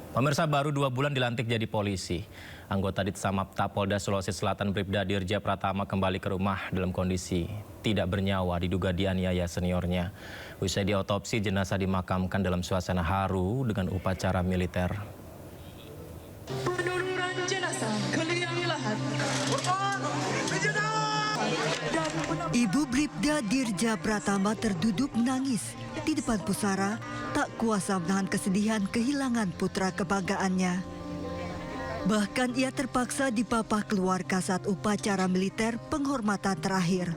Pemirsa, baru 2 bulan dilantik jadi polisi. Anggota Ditsamapta Polda Sulawesi Selatan Bribda Dirja Pratama kembali ke rumah dalam kondisi tidak bernyawa, diduga dianiaya seniornya. Usai diotopsi, jenazah dimakamkan dalam suasana haru dengan upacara militer. Penurunan jenazah ke liang lahat. Ibu Bribda Dirja Pratama terduduk menangis di depan pusara, tak kuasa menahan kesedihan kehilangan putra kebanggaannya. Bahkan ia terpaksa dipapah keluarga saat upacara militer penghormatan terakhir.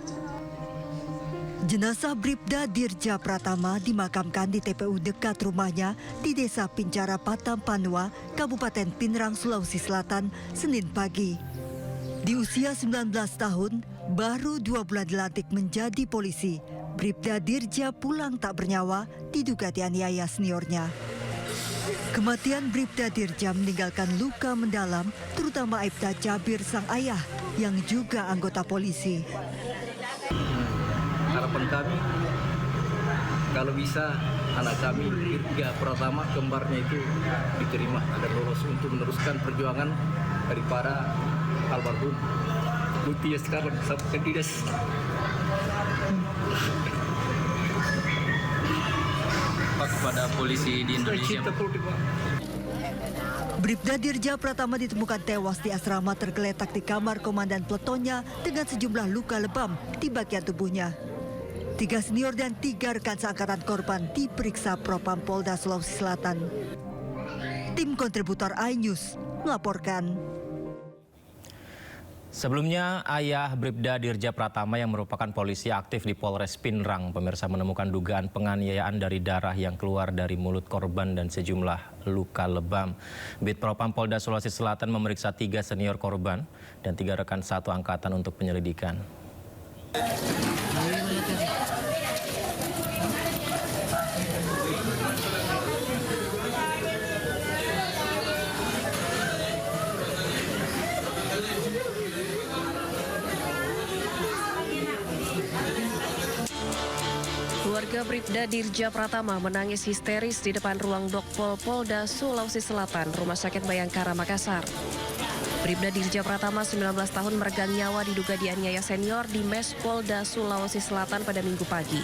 Jenazah Bribda Dirja Pratama dimakamkan di TPU dekat rumahnya di Desa Pincara Patampanua, Kabupaten Pinrang, Sulawesi Selatan, Senin pagi. Di usia 19 tahun, baru 2 bulan dilantik menjadi polisi, Bribda Dirja pulang tak bernyawa, diduga dianiaya seniornya. Kematian Bribda Dirja meninggalkan luka mendalam, terutama Aibda Jabir sang ayah yang juga anggota polisi. Harapan kami, kalau bisa anak kami Dirja Pratama kembarnya itu diterima agar lolos untuk meneruskan perjuangan daripada almarhum Mutia sekarang sampai dinas. Kepada polisi di Indonesia. Bribda Dirja Pratama ditemukan tewas di asrama tergeletak di kamar komandan peletonnya dengan sejumlah luka lebam di bagian tubuhnya. 3 senior dan 3 rekan seangkatan korban diperiksa Propam Polda Sulawesi Selatan. Tim kontributor iNews melaporkan. Sebelumnya, ayah Bribda Dirja Pratama yang merupakan polisi aktif di Polres Pinrang, pemirsa, menemukan dugaan penganiayaan dari darah yang keluar dari mulut korban dan sejumlah luka lebam. Bid Propam Polda Sulawesi Selatan memeriksa 3 senior korban dan 3 rekan satu angkatan untuk penyelidikan. Keluarga Bribda Dirja Pratama menangis histeris di depan ruang Dokpol Polda Sulawesi Selatan, Rumah Sakit Bayangkara, Makassar. Bribda Dirja Pratama 19 tahun meregang nyawa diduga dianiaya senior di Mes Polda Sulawesi Selatan pada Minggu pagi.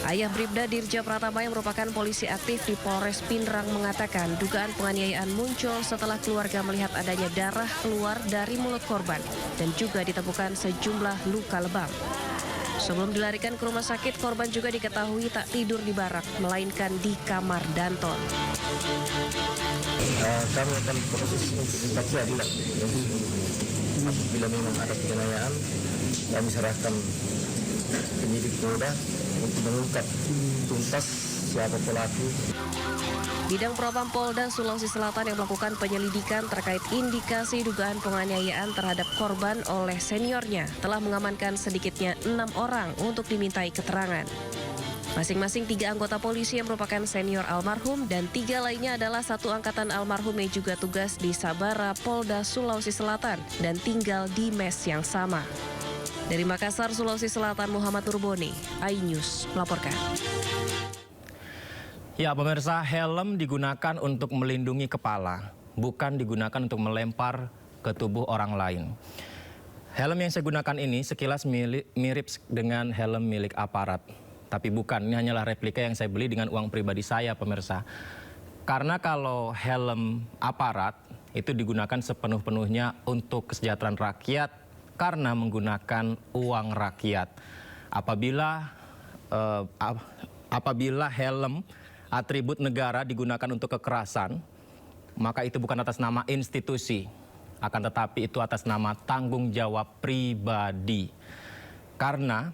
Ayah Bribda Dirja Pratama yang merupakan polisi aktif di Polres Pinrang mengatakan dugaan penganiayaan muncul setelah keluarga melihat adanya darah keluar dari mulut korban dan juga ditemukan sejumlah luka lebam. Sebelum dilarikan ke rumah sakit, korban juga diketahui tak tidur di barak, melainkan di kamar Danton. Kami akan proses untuk minta keadilan. Apabila memang ada penganiayaan, kami serahkan penyidik Polda untuk mengungkap tuntas siapa pelaku. Bidang Propam Polda Sulawesi Selatan yang melakukan penyelidikan terkait indikasi dugaan penganiayaan terhadap korban oleh seniornya telah mengamankan sedikitnya 6 orang untuk dimintai keterangan. Masing-masing 3 anggota polisi yang merupakan senior almarhum dan 3 lainnya adalah satu angkatan almarhum yang juga tugas di Sabara Polda Sulawesi Selatan dan tinggal di mes yang sama. Dari Makassar, Sulawesi Selatan, Muhammad Nurboni, iNews melaporkan. Ya, pemirsa, helm digunakan untuk melindungi kepala, bukan digunakan untuk melempar ke tubuh orang lain. Helm yang saya gunakan ini sekilas mirip dengan helm milik aparat. Tapi bukan, ini hanyalah replika yang saya beli dengan uang pribadi saya, pemirsa. Karena kalau helm aparat itu digunakan sepenuh-penuhnya untuk kesejahteraan rakyat karena menggunakan uang rakyat. Apabila helm atribut negara digunakan untuk kekerasan, maka itu bukan atas nama institusi, akan tetapi itu atas nama tanggung jawab pribadi. Karena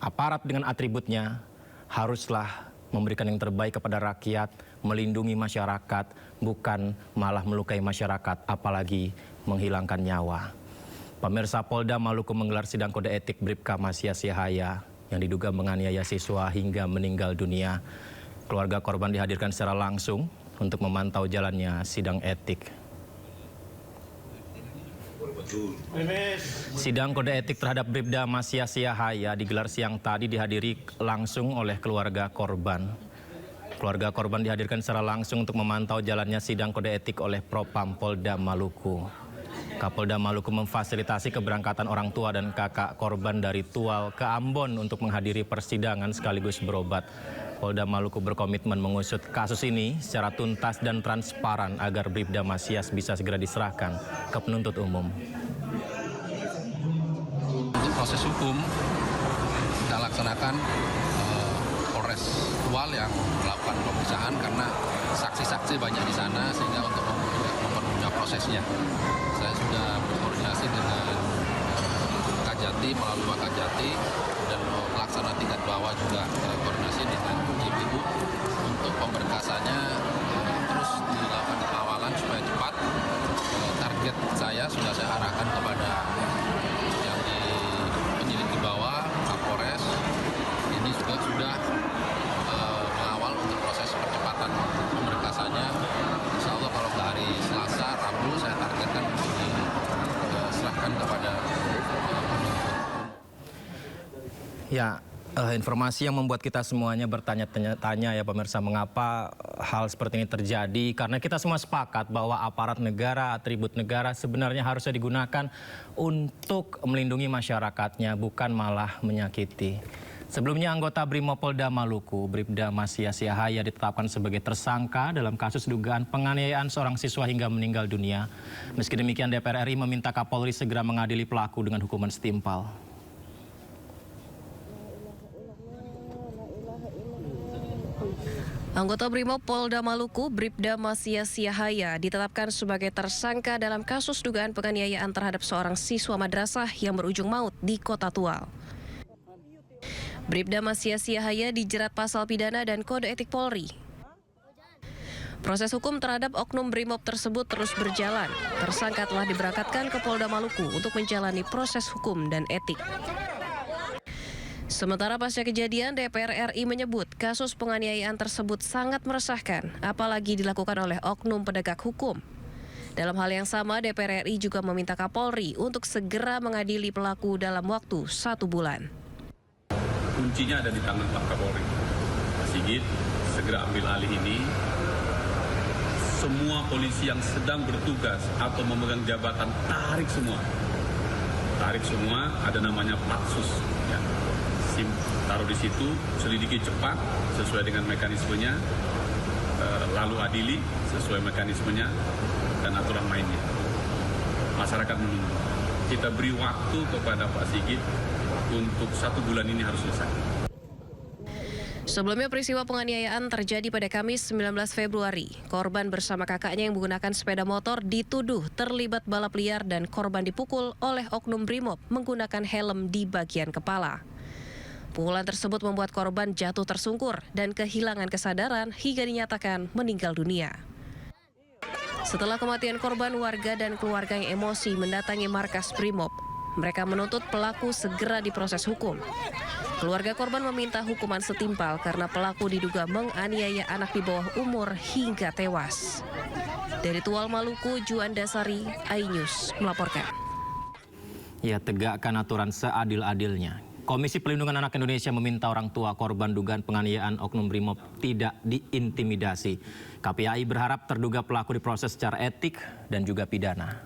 aparat dengan atributnya haruslah memberikan yang terbaik kepada rakyat, melindungi masyarakat, bukan malah melukai masyarakat, apalagi menghilangkan nyawa. Pemirsa, Polda Maluku menggelar sidang kode etik Bribka Masya Siahaya yang diduga menganiaya siswa hingga meninggal dunia. Keluarga korban dihadirkan secara langsung untuk memantau jalannya sidang etik. Sidang kode etik terhadap Bribda Masya Siahaya digelar siang tadi dihadiri langsung oleh keluarga korban. Keluarga korban dihadirkan secara langsung untuk memantau jalannya sidang kode etik oleh Propam Polda Maluku. Kapolda Maluku memfasilitasi keberangkatan orang tua dan kakak korban dari Tual ke Ambon untuk menghadiri persidangan sekaligus berobat. Polda Maluku berkomitmen mengusut kasus ini secara tuntas dan transparan agar Bribda Masias bisa segera diserahkan ke penuntut umum. Untuk proses hukum kita laksanakan Polres Tual yang melakukan pemeriksaan karena saksi-saksi banyak di sana sehingga untuk mempermudah prosesnya. Saya sudah berkoordinasi dengan Kajati melalui Wakajati dan pelaksana tingkat bawah juga koordinasi dengan ibu untuk pemberkasannya terus dilakukan pengawalan supaya cepat. Target saya sudah saya arahkan kepada yang di penyidik di bawah, Kapolres. Ini juga sudah mengawal untuk proses percepatan pemberkasannya. Insya Allah kalau ke hari Selasa, Rabu saya targetkan untuk diserahkan kepada Ya, informasi yang membuat kita semuanya bertanya-tanya ya pemirsa, mengapa hal seperti ini terjadi? Karena kita semua sepakat bahwa aparat negara, atribut negara sebenarnya harusnya digunakan untuk melindungi masyarakatnya, bukan malah menyakiti. Sebelumnya anggota Brimopolda Maluku, Bribda Masias Yahaya ditetapkan sebagai tersangka dalam kasus dugaan penganiayaan seorang siswa hingga meninggal dunia. Meski demikian DPR RI meminta Kapolri segera mengadili pelaku dengan hukuman setimpal. Anggota Brimob Polda Maluku, Bribda Masias Yahaya, ditetapkan sebagai tersangka dalam kasus dugaan penganiayaan terhadap seorang siswa madrasah yang berujung maut di Kota Tual. Bribda Masias Yahaya dijerat pasal pidana dan kode etik Polri. Proses hukum terhadap oknum Brimob tersebut terus berjalan. Tersangka telah diberangkatkan ke Polda Maluku untuk menjalani proses hukum dan etik. Sementara pasca kejadian, DPR RI menyebut kasus penganiayaan tersebut sangat meresahkan, apalagi dilakukan oleh oknum penegak hukum. Dalam hal yang sama, DPR RI juga meminta Kapolri untuk segera mengadili pelaku dalam waktu 1 bulan. Kuncinya ada di tangan Pak Kapolri. Pak Sigit segera ambil alih ini. Semua polisi yang sedang bertugas atau memegang jabatan tarik semua. Tarik semua, ada namanya Patsus. Ya. Taruh di situ, selidiki cepat sesuai dengan mekanismenya, lalu adili sesuai mekanismenya dan aturan mainnya. Masyarakat menunggu. Kita beri waktu kepada Pak Sigit untuk 1 bulan ini harus selesai. Sebelumnya peristiwa penganiayaan terjadi pada Kamis 19 Februari. Korban bersama kakaknya yang menggunakan sepeda motor dituduh terlibat balap liar dan korban dipukul oleh oknum Brimob menggunakan helm di bagian kepala. Pukulan tersebut membuat korban jatuh tersungkur dan kehilangan kesadaran hingga dinyatakan meninggal dunia. Setelah kematian korban, warga dan keluarga yang emosi mendatangi markas Brimob. Mereka menuntut pelaku segera diproses hukum. Keluarga korban meminta hukuman setimpal karena pelaku diduga menganiaya anak di bawah umur hingga tewas. Dari Tual, Maluku, Juanda Sari, iNews melaporkan. Ya, tegakkan aturan seadil-adilnya. Komisi Pelindungan Anak Indonesia meminta orang tua korban dugaan penganiayaan oknum Brimob tidak diintimidasi. KPAI berharap terduga pelaku diproses secara etik dan juga pidana.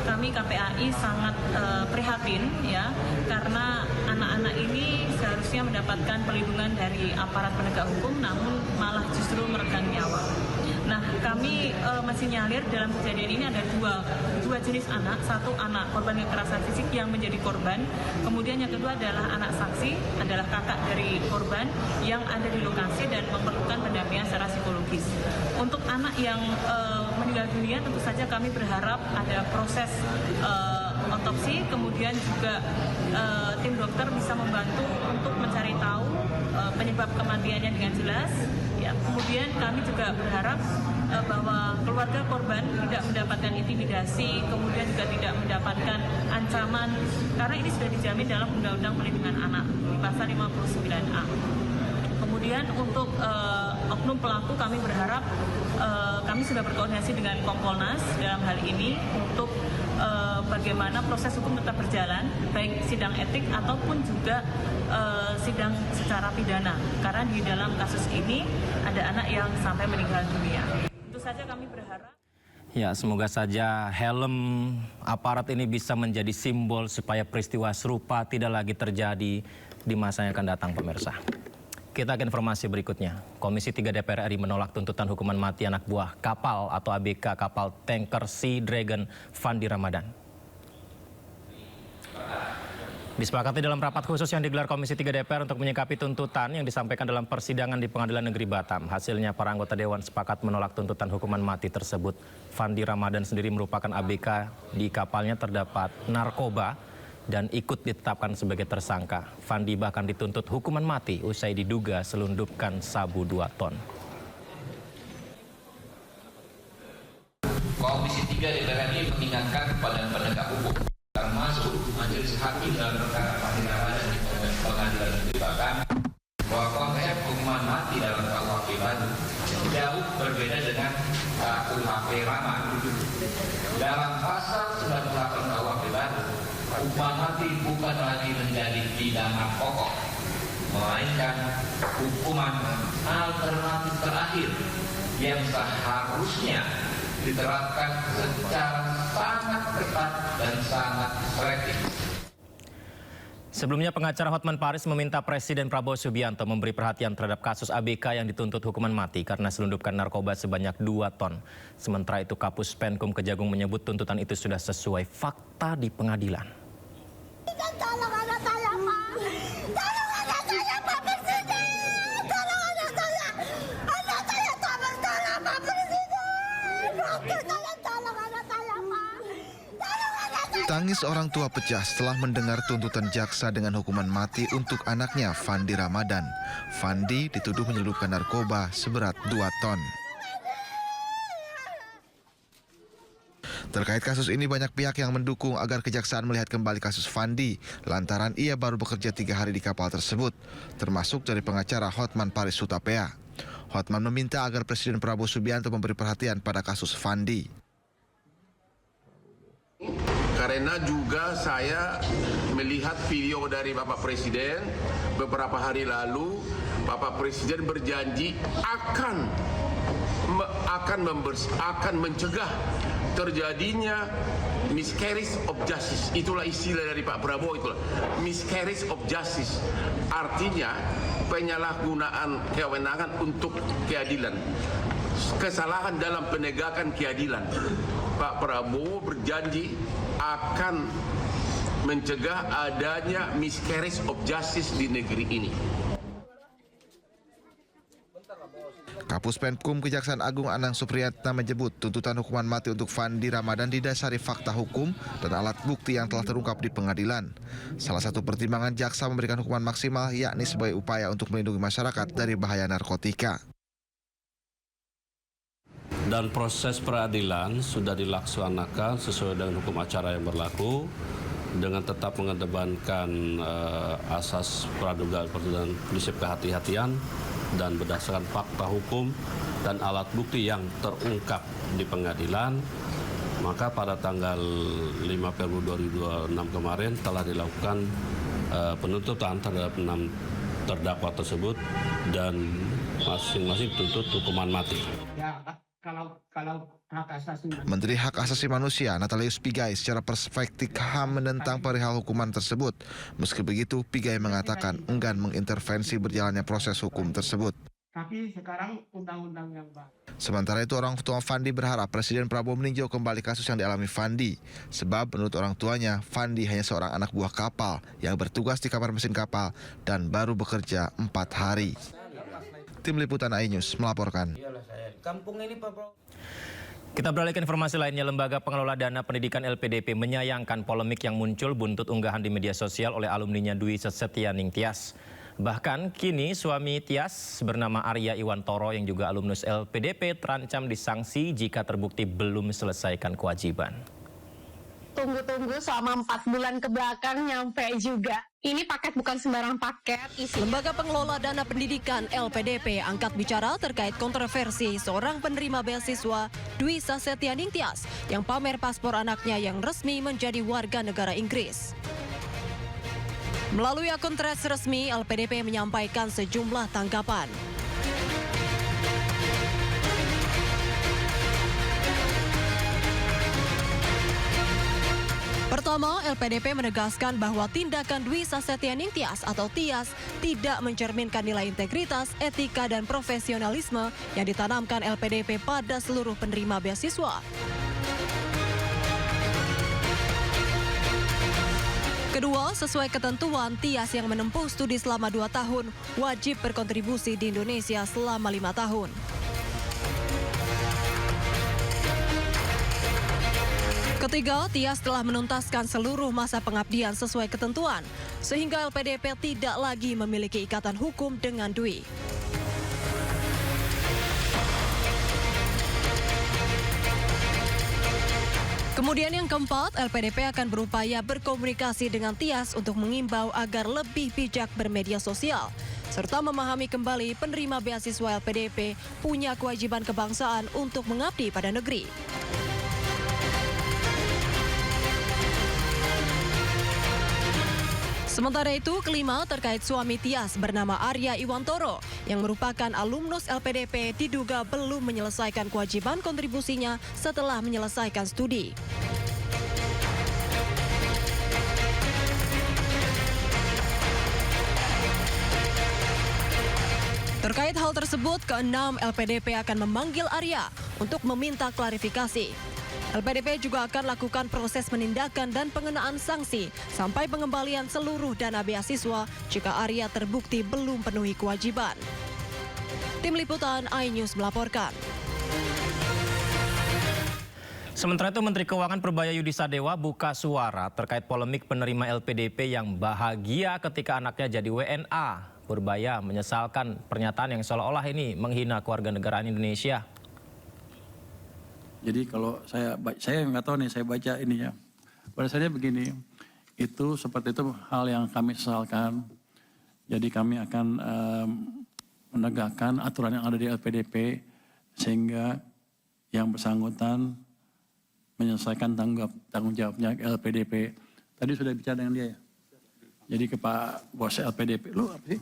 Kami KPAI sangat prihatin ya, karena anak-anak ini seharusnya mendapatkan perlindungan dari aparat penegak hukum, namun malah justru meregang nyawa. Nah, kami masih nyalir dalam kejadian ini ada dua jenis anak. Satu anak korban kekerasan fisik yang menjadi korban, kemudian yang kedua adalah anak saksi, adalah kakak dari korban yang ada di lokasi dan memerlukan pendampingan secara psikologis. Untuk anak yang meninggal dunia, tentu saja kami berharap ada proses otopsi, kemudian juga tim dokter bisa membantu untuk mencari tahu penyebab kematiannya dengan jelas. Ya, kemudian kami juga berharap bahwa keluarga korban tidak mendapatkan intimidasi, kemudian juga tidak mendapatkan ancaman, karena ini sudah dijamin dalam Undang-Undang Perlindungan Anak di pasal 59A. Kemudian untuk oknum pelaku kami berharap kami sudah berkoordinasi dengan Kompolnas dalam hal ini untuk bagaimana proses hukum tetap berjalan, baik sidang etik ataupun juga sidang secara pidana. Karena di dalam kasus ini ada anak yang sampai meninggal dunia. Tentu saja kami berharap. Ya, semoga saja helm aparat ini bisa menjadi simbol supaya peristiwa serupa tidak lagi terjadi di masa yang akan datang, pemirsa. Kita ke informasi berikutnya. Komisi 3 DPR RI menolak tuntutan hukuman mati anak buah kapal atau ABK kapal tanker Sea Dragon Fandi Ramadan. Disepakati dalam rapat khusus yang digelar Komisi 3 DPR untuk menyikapi tuntutan yang disampaikan dalam persidangan di Pengadilan Negeri Batam. Hasilnya para anggota Dewan sepakat menolak tuntutan hukuman mati tersebut. Fandi Ramadan sendiri merupakan ABK, di kapalnya terdapat narkoba dan ikut ditetapkan sebagai tersangka. Fandi bahkan dituntut hukuman mati usai diduga selundupkan sabu 2 ton. Komisi 3 DPR RI mengingatkan kepada penegak hukum termasuk majelis hakim dalam perkara Fandi Ramadan di Pengadilan Negeri Batam bahwa konsep hukuman mati dalam KUHP baru jauh berbeda dengan KUHP lama. Dalam pasal 98 KUHP baru, hukuman mati bukan lagi menjadi pidana pokok, melainkan hukuman alternatif terakhir yang seharusnya diterapkan secara sangat ketat dan sangat selektif. Sebelumnya pengacara Hotman Paris meminta Presiden Prabowo Subianto memberi perhatian terhadap kasus ABK yang dituntut hukuman mati karena selundupkan narkoba sebanyak 2 ton. Sementara itu Kapus Penkum Kejagung menyebut tuntutan itu sudah sesuai fakta di pengadilan. Tolong anak saya, Pak. Tolong anak saya, Pak Presiden. Tolong anak saya. Anak saya tolong Pak Presiden. Dokter, tolong anak saya, Pak. Tolong anak saya. Tangis orang tua pecah setelah mendengar tuntutan jaksa dengan hukuman mati untuk anaknya Fandi Ramadan. Fandi dituduh menyelundupkan narkoba seberat 2 ton. Terkait kasus ini banyak pihak yang mendukung agar kejaksaan melihat kembali kasus Fandi lantaran ia baru bekerja 3 hari di kapal tersebut, termasuk dari pengacara Hotman Paris Hutapea. Hotman meminta agar Presiden Prabowo Subianto memberi perhatian pada kasus Fandi. Karena juga saya melihat video dari Bapak Presiden beberapa hari lalu, Bapak Presiden berjanji akan mencegah terjadinya miscarriage of justice. Itulah istilah dari Pak Prabowo, itulah miscarriage of justice. Artinya penyalahgunaan kewenangan untuk keadilan, kesalahan dalam penegakan keadilan. Pak Prabowo berjanji akan mencegah adanya miscarriage of justice di negeri ini. Kapus Penkum Kejaksaan Agung Anang Supriyatna menyebut tuntutan hukuman mati untuk Fandi Ramadan didasari fakta hukum dan alat bukti yang telah terungkap di pengadilan. Salah satu pertimbangan jaksa memberikan hukuman maksimal yakni sebagai upaya untuk melindungi masyarakat dari bahaya narkotika. Dan proses peradilan sudah dilaksanakan sesuai dengan hukum acara yang berlaku dengan tetap mengedepankan asas praduga dan prinsip kehati-hatian dan berdasarkan fakta hukum dan alat bukti yang terungkap di pengadilan, maka pada tanggal 5 Februari 2026 kemarin telah dilakukan penuntutan terhadap 6 terdakwa tersebut dan masing-masing tuntut hukuman mati. Menteri Hak Asasi Manusia Natalius Pigai secara perspektif HAM menentang perihal hukuman tersebut. Meski begitu, Pigai mengatakan enggan mengintervensi berjalannya proses hukum tersebut. Tapi sekarang undang-undang yang baru. Sementara itu orang tua Fandi berharap Presiden Prabowo meninjau kembali kasus yang dialami Fandi. Sebab menurut orang tuanya, Fandi hanya seorang anak buah kapal yang bertugas di kamar mesin kapal dan baru bekerja 4 hari. Tim Liputan iNews melaporkan. Kita beralih ke informasi lainnya. Lembaga Pengelola Dana Pendidikan LPDP menyayangkan polemik yang muncul buntut unggahan di media sosial oleh alumninya Dwi Setianing Tias. Bahkan kini suami Tias bernama Arya Iwantoro yang juga alumnus LPDP terancam disanksi jika terbukti belum selesaikan kewajiban. Tunggu-tunggu selama 4 bulan ke belakang nyampe juga. Ini paket bukan sembarang paket. Lembaga Pengelola Dana Pendidikan LPDP angkat bicara terkait kontroversi seorang penerima beasiswa Dwi Sasetyaning Tias yang pamer paspor anaknya yang resmi menjadi warga negara Inggris. Melalui akun Threads resmi, LPDP menyampaikan sejumlah tanggapan. Pertama, LPDP menegaskan bahwa tindakan Dwi Sasetyaning Tias atau Tias tidak mencerminkan nilai integritas, etika, dan profesionalisme yang ditanamkan LPDP pada seluruh penerima beasiswa. Kedua, sesuai ketentuan, Tias yang menempuh studi selama 2 tahun wajib berkontribusi di Indonesia selama 5 tahun. Ketiga, Tias telah menuntaskan seluruh masa pengabdian sesuai ketentuan, sehingga LPDP tidak lagi memiliki ikatan hukum dengan Dwi. Kemudian yang keempat, LPDP akan berupaya berkomunikasi dengan Tias untuk mengimbau agar lebih bijak bermedia sosial, serta memahami kembali penerima beasiswa LPDP punya kewajiban kebangsaan untuk mengabdi pada negeri. Sementara itu, kelima terkait suami Tias bernama Arya Iwantoro yang merupakan alumnus LPDP diduga belum menyelesaikan kewajiban kontribusinya setelah menyelesaikan studi. Terkait hal tersebut, keenam LPDP akan memanggil Arya untuk meminta klarifikasi. LPDP juga akan lakukan proses penindakan dan pengenaan sanksi sampai pengembalian seluruh dana beasiswa jika Arya terbukti belum penuhi kewajiban. Tim Liputan iNews melaporkan. Sementara itu, Menteri Keuangan Purbaya Yudi Sadewa buka suara terkait polemik penerima LPDP yang bahagia ketika anaknya jadi WNA. Purbaya menyesalkan pernyataan yang seolah-olah ini menghina kewarganegaraan Indonesia. Jadi kalau saya nggak tahu nih, saya baca ininya. Pada saatnya begini, itu seperti itu hal yang kami sesalkan. Jadi kami akan menegakkan aturan yang ada di LPDP sehingga yang bersangkutan menyelesaikan tanggung jawabnya LPDP. Tadi sudah bicara dengan dia ya? Jadi ke Pak bos LPDP, lu apa sih?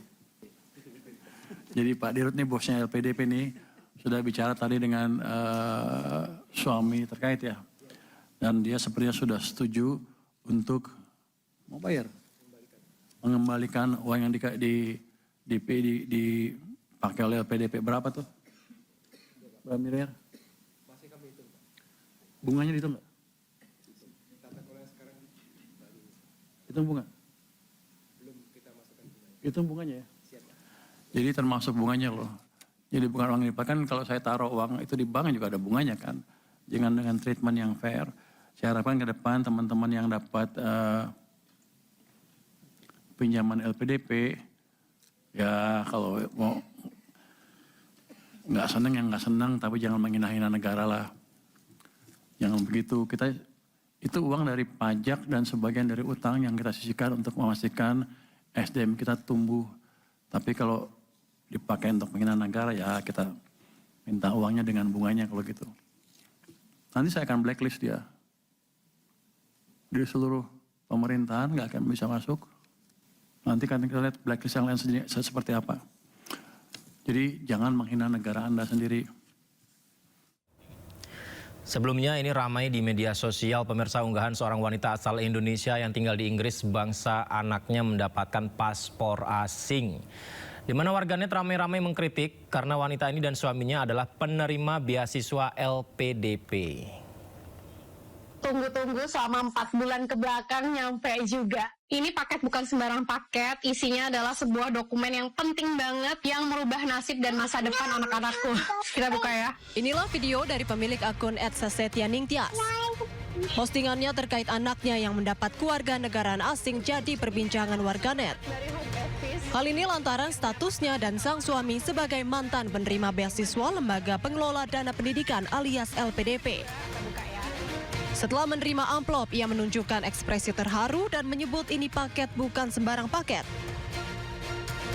Jadi Pak Dirut nih bosnya LPDP nih, sudah bicara tadi dengan suami terkait ya. Dan dia sepertinya sudah setuju untuk mau bayar. Mengembalikan uang yang dipakai oleh LPDP. Berapa tuh? Berapa miliar? Masih kami hitung, Pak. Bunganya dihitung nggak? Tata kelola sekarang Hitung bunga? belum kita masukkan bunganya. Hitung bunganya ya? Siap, Pak. Jadi termasuk bunganya loh. Jadi bukan uang lipat, kan kalau saya taruh uang itu di bank juga ada bunganya kan. Jangan dengan treatment yang fair. Saya harapkan ke depan teman-teman yang dapat pinjaman LPDP, ya kalau mau nggak seneng yang nggak seneng, tapi jangan menghina-hina negara lah. Jangan begitu. Kita itu uang dari pajak dan sebagian dari utang yang kita sisihkan untuk memastikan SDM kita tumbuh. Tapi kalau dipakai untuk menghina negara, ya kita minta uangnya dengan bunganya kalau gitu. Nanti saya akan blacklist dia. Di seluruh pemerintahan nggak akan bisa masuk. Nanti kan kita lihat blacklist yang lain seperti apa. Jadi jangan menghina negara Anda sendiri. Sebelumnya ini ramai di media sosial, pemirsa, unggahan seorang wanita asal Indonesia yang tinggal di Inggris bangsa anaknya mendapatkan paspor asing. Di mana warganet ramai-ramai mengkritik karena wanita ini dan suaminya adalah penerima beasiswa LPDP. Tunggu-tunggu selama 4 bulan ke belakang nyampe juga. Ini paket bukan sembarang paket, isinya adalah sebuah dokumen yang penting banget yang merubah nasib dan masa depan anak-anakku. Kita buka ya. Inilah video dari pemilik akun @Sasetyaning Tias. Postingannya terkait anaknya yang mendapat kewarganegaraan asing jadi perbincangan warganet. Hal ini lantaran statusnya dan sang suami sebagai mantan penerima beasiswa Lembaga Pengelola Dana Pendidikan alias LPDP. Setelah menerima amplop, ia menunjukkan ekspresi terharu dan menyebut ini paket bukan sembarang paket.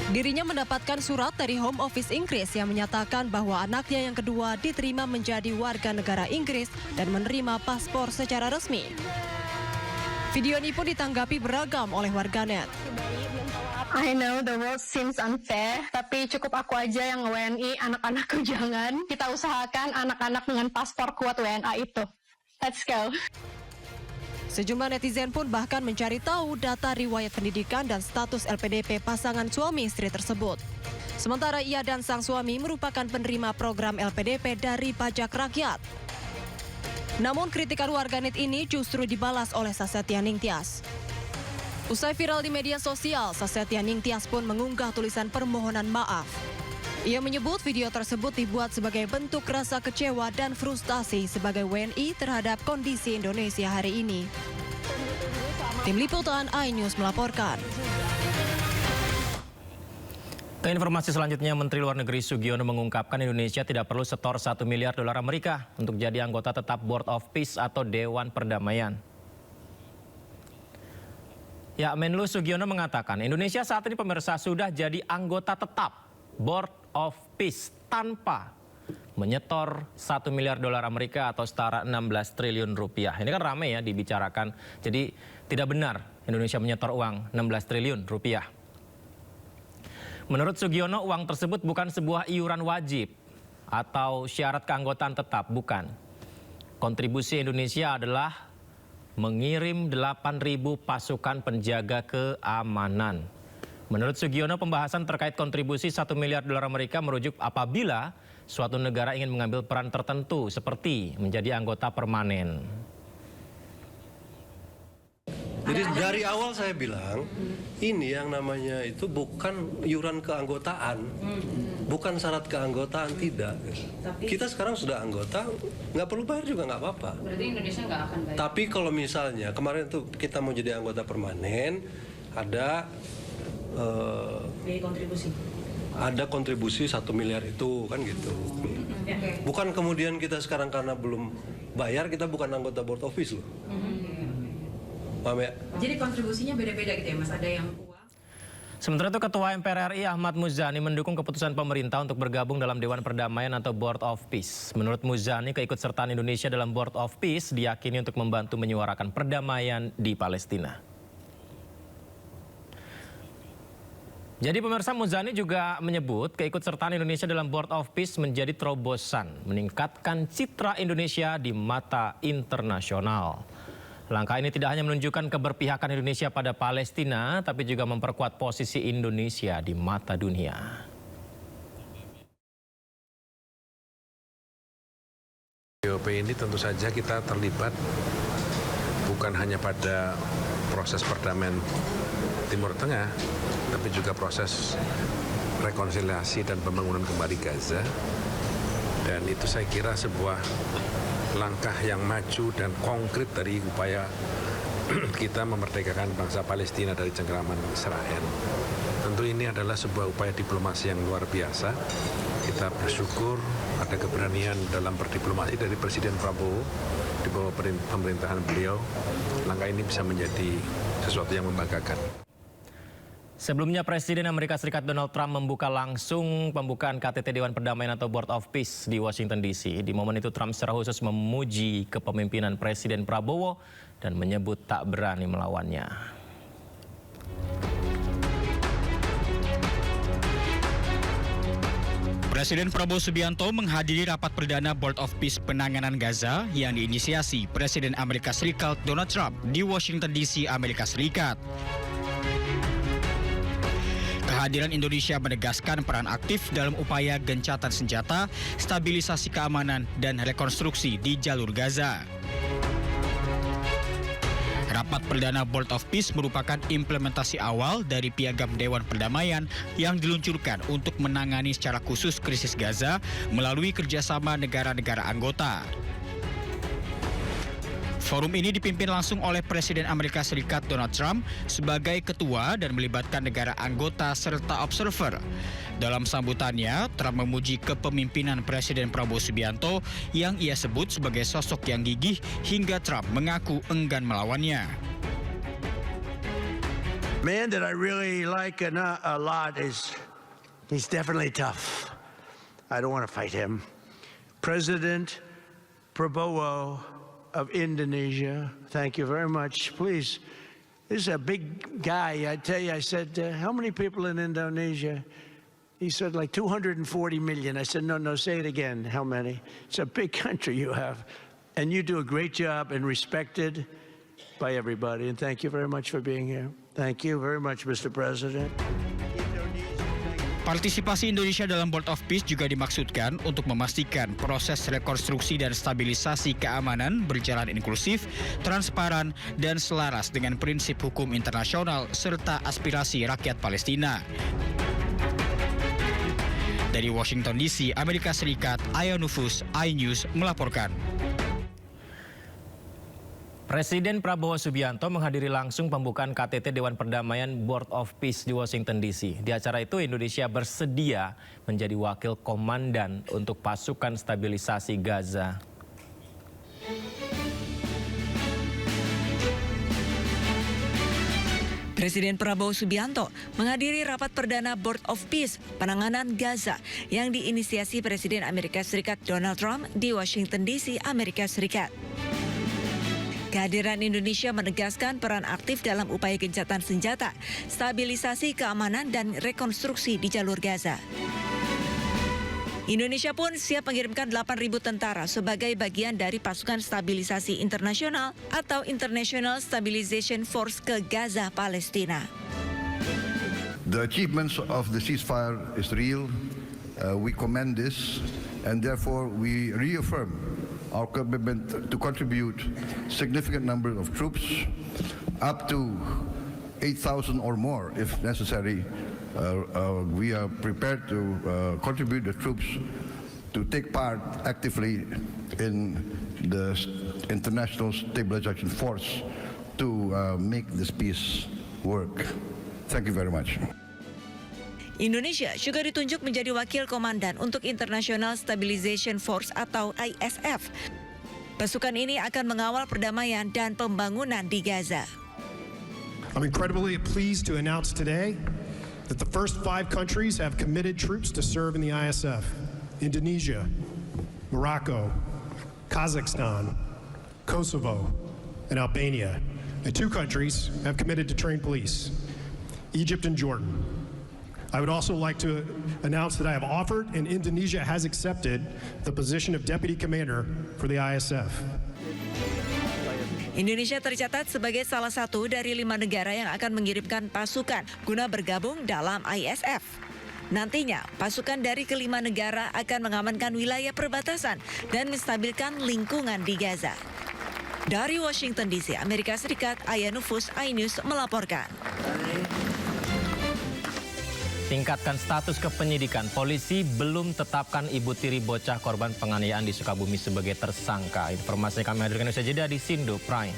Dirinya mendapatkan surat dari Home Office Inggris yang menyatakan bahwa anaknya yang kedua diterima menjadi warga negara Inggris dan menerima paspor secara resmi. Video ini pun ditanggapi beragam oleh warganet. I know the world seems unfair, tapi cukup aku aja yang WNI, anak-anakku jangan. Kita usahakan anak-anak dengan paspor kuat WNA itu. Let's go. Sejumlah netizen pun bahkan mencari tahu data riwayat pendidikan dan status LPDP pasangan suami istri tersebut. Sementara ia dan sang suami merupakan penerima program LPDP dari pajak rakyat. Namun kritikan warganet ini justru dibalas oleh Sasetia Ningtyas. Usai viral di media sosial, Sasetia Ningtyas pun mengunggah tulisan permohonan maaf. Ia menyebut video tersebut dibuat sebagai bentuk rasa kecewa dan frustasi sebagai WNI terhadap kondisi Indonesia hari ini. Tim Liputan iNews melaporkan. Ke informasi selanjutnya, Menteri Luar Negeri Sugiono mengungkapkan Indonesia tidak perlu setor $1 miliar Amerika untuk jadi anggota tetap Board of Peace atau Dewan Perdamaian. Ya, Menlu Sugiono mengatakan Indonesia saat ini pemirsa sudah jadi anggota tetap Board of Peace tanpa menyetor $1 miliar Amerika atau setara 16 triliun rupiah. Ini kan ramai ya dibicarakan. Jadi tidak benar Indonesia menyetor uang 16 triliun rupiah. Menurut Sugiono, uang tersebut bukan sebuah iuran wajib atau syarat keanggotaan tetap, bukan. Kontribusi Indonesia adalah mengirim 8.000 pasukan penjaga keamanan. Menurut Sugiono, pembahasan terkait kontribusi $1 miliar Amerika merujuk apabila suatu negara ingin mengambil peran tertentu seperti menjadi anggota permanen. Jadi dari awal saya bilang, ini yang namanya itu bukan iuran keanggotaan, bukan syarat keanggotaan, tidak. Kita sekarang sudah anggota, nggak perlu bayar juga nggak apa-apa. Berarti Indonesia nggak akan bayar. Tapi kalau misalnya kemarin tuh kita mau jadi anggota permanen, ada kontribusi. Ada kontribusi 1 miliar itu kan gitu. Bukan kemudian kita sekarang karena belum bayar kita bukan anggota Board of Peace loh. Paham ya? Jadi kontribusinya beda-beda gitu ya Mas, ada yang Sementara itu Ketua MPR RI Ahmad Muzani mendukung keputusan pemerintah untuk bergabung dalam Dewan Perdamaian atau Board of Peace. Menurut Muzani, keikutsertaan Indonesia dalam Board of Peace diyakini untuk membantu menyuarakan perdamaian di Palestina. Jadi pemirsa, Muzani juga menyebut keikutsertaan Indonesia dalam Board of Peace menjadi terobosan meningkatkan citra Indonesia di mata internasional. Langkah ini tidak hanya menunjukkan keberpihakan Indonesia pada Palestina, tapi juga memperkuat posisi Indonesia di mata dunia. BOP ini tentu saja kita terlibat bukan hanya pada proses perdamaian Timur Tengah, tapi juga proses rekonsiliasi dan pembangunan kembali Gaza. Dan itu saya kira sebuah langkah yang maju dan konkret dari upaya kita memerdekakan bangsa Palestina dari cengkeraman Israel. Tentu ini adalah sebuah upaya diplomasi yang luar biasa. Kita bersyukur ada keberanian dalam berdiplomasi dari Presiden Prabowo di bawah pemerintahan beliau. Langkah ini bisa menjadi sesuatu yang membanggakan. Sebelumnya Presiden Amerika Serikat Donald Trump membuka langsung pembukaan KTT Dewan Perdamaian atau Board of Peace di Washington DC. Di momen itu Trump secara khusus memuji kepemimpinan Presiden Prabowo dan menyebut tak berani melawannya. Presiden Prabowo Subianto menghadiri rapat perdana Board of Peace penanganan Gaza yang diinisiasi Presiden Amerika Serikat Donald Trump di Washington DC, Amerika Serikat. Kehadiran Indonesia menegaskan peran aktif dalam upaya gencatan senjata, stabilisasi keamanan, dan rekonstruksi di jalur Gaza. Rapat perdana Board of Peace merupakan implementasi awal dari Piagam Dewan Perdamaian yang diluncurkan untuk menangani secara khusus krisis Gaza melalui kerjasama negara-negara anggota. Forum ini dipimpin langsung oleh Presiden Amerika Serikat Donald Trump sebagai ketua dan melibatkan negara anggota serta observer. Dalam sambutannya, Trump memuji kepemimpinan Presiden Prabowo Subianto yang ia sebut sebagai sosok yang gigih hingga Trump mengaku enggan melawannya. Man that I really like a lot is, he's definitely tough. I don't want to fight him. President Prabowo of Indonesia, thank you very much. Please, this is a big guy. I tell you, I said, how many people in Indonesia? He said like 240 million. I said, no, say it again. How many? It's a big country you have. And you do a great job and respected by everybody. And thank you very much for being here. Thank you very much, Mr. President. Partisipasi Indonesia dalam Board of Peace juga dimaksudkan untuk memastikan proses rekonstruksi dan stabilisasi keamanan berjalan inklusif, transparan, dan selaras dengan prinsip hukum internasional serta aspirasi rakyat Palestina. Dari Washington DC, Amerika Serikat, Aya Nufus, iNews melaporkan. Presiden Prabowo Subianto menghadiri langsung pembukaan KTT Dewan Perdamaian Board of Peace di Washington DC. Di acara itu Indonesia bersedia menjadi wakil komandan untuk pasukan stabilisasi Gaza. Presiden Prabowo Subianto menghadiri rapat perdana Board of Peace penanganan Gaza yang diinisiasi Presiden Amerika Serikat Donald Trump di Washington DC, Amerika Serikat. Kehadiran Indonesia menegaskan peran aktif dalam upaya gencatan senjata, stabilisasi keamanan dan rekonstruksi di jalur Gaza. Indonesia pun siap mengirimkan 8.000 tentara sebagai bagian dari pasukan stabilisasi internasional atau International Stabilization Force ke Gaza, Palestina. The achievements of the ceasefire is real. We commend this, and therefore we reaffirm our commitment to contribute significant number of troops, up to 8,000 or more if necessary. We are prepared to contribute the troops to take part actively in the International Stabilization Force to make this peace work. Thank you very much. Indonesia juga ditunjuk menjadi wakil komandan untuk International Stabilization Force atau ISF. Pasukan ini akan mengawal perdamaian dan pembangunan di Gaza. I'm incredibly pleased to announce today that the first 5 countries have committed troops to serve in the ISF. Indonesia, Morocco, Kazakhstan, Kosovo, and Albania. And 2 countries have committed to train police, Egypt and Jordan. I would also like to announce that I have offered and Indonesia has accepted the position of Deputy Commander for the ISF. Indonesia tercatat sebagai salah satu dari 5 negara yang akan mengirimkan pasukan guna bergabung dalam ISF. Nantinya, pasukan dari kelima negara akan mengamankan wilayah perbatasan dan menstabilkan lingkungan di Gaza. Dari Washington DC, Amerika Serikat, Aya Nufus, iNews melaporkan. Tingkatkan status kepenyidikan, polisi belum tetapkan ibu tiri bocah korban penganiayaan di Sukabumi sebagai tersangka. Informasi kami hadirkan usai jeda di Sindo Prime.